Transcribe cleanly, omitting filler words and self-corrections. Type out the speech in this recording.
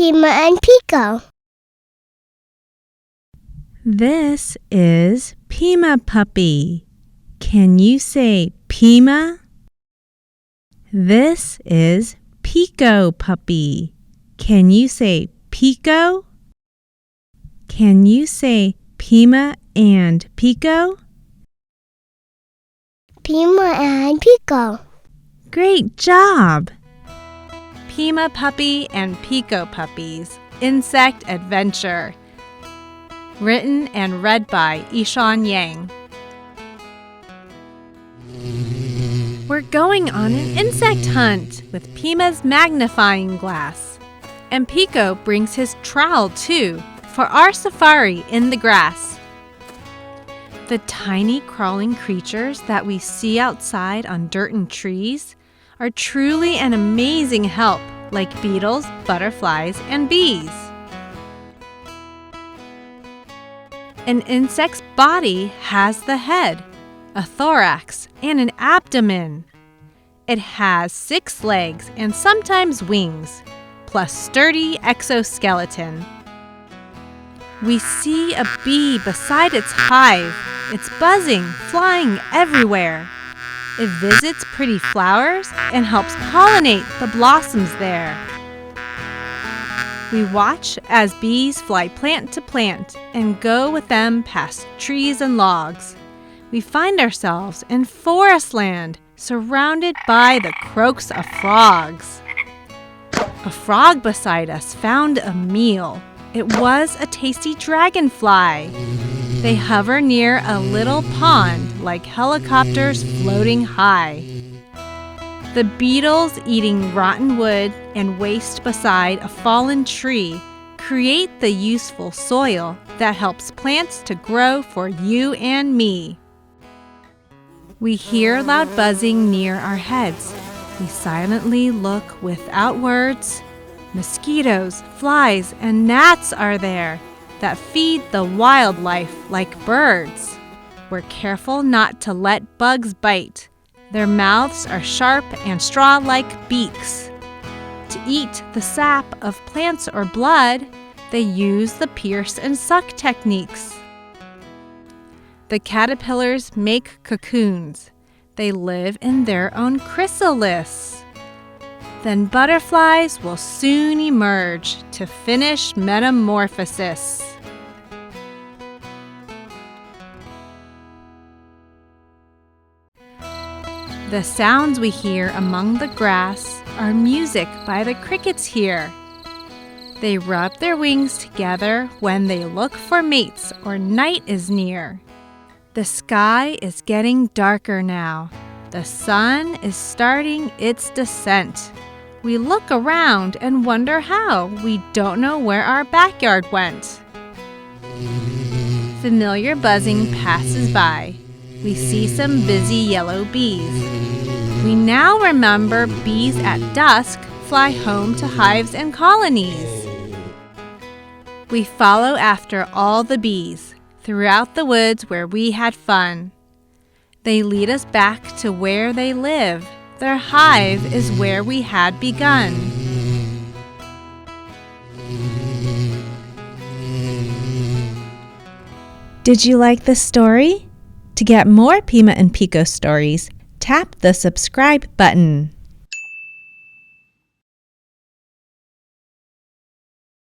Pima and Pico. This is Pima Puppy. Can you say Pima? This is Pico Puppy. Can you say Pico? Can you say Pima and Pico? Pima and Pico. Great job! Pima Puppy and Pico Puppies, Insect Adventure. Written and read by Ishan Yang. We're going on an insect hunt with Pima's magnifying glass. And Pico brings his trowel too for our safari in the grass. The tiny crawling creatures that we see outside on dirt and trees are truly an amazing help, like beetles, butterflies, and bees. An insect's body has the head, a thorax, and an abdomen. It has 6 legs and sometimes wings, plus sturdy exoskeleton. We see a bee beside its hive. It's buzzing, flying everywhere. It visits pretty flowers and helps pollinate the blossoms there. We watch as bees fly plant to plant and go with them past trees and logs. We find ourselves in forest land, surrounded by the croaks of frogs. A frog beside us found a meal. It was a tasty dragonfly. They hover near a little pond like helicopters floating high. The beetles eating rotten wood and waste beside a fallen tree create the useful soil that helps plants to grow for you and me. We hear loud buzzing near our heads. We silently look without words. Mosquitoes, flies, and gnats are there that feed the wildlife like birds. We're careful not to let bugs bite. Their mouths are sharp and straw-like beaks. To eat the sap of plants or blood, they use the pierce and suck techniques. The caterpillars make cocoons. They live in their own chrysalis. Then butterflies will soon emerge to finish metamorphosis. The sounds we hear among the grass are music by the crickets here. They rub their wings together when they look for mates or night is near. The sky is getting darker now. The sun is starting its descent. We look around and wonder how. We don't know where our backyard went. Familiar buzzing passes by. We see some busy yellow bees. We now remember bees at dusk fly home to hives and colonies. We follow after all the bees throughout the woods where we had fun. They lead us back to where they live. Their hive is where we had begun. Did you like the story? To get more Pima and Pico stories, tap the subscribe button.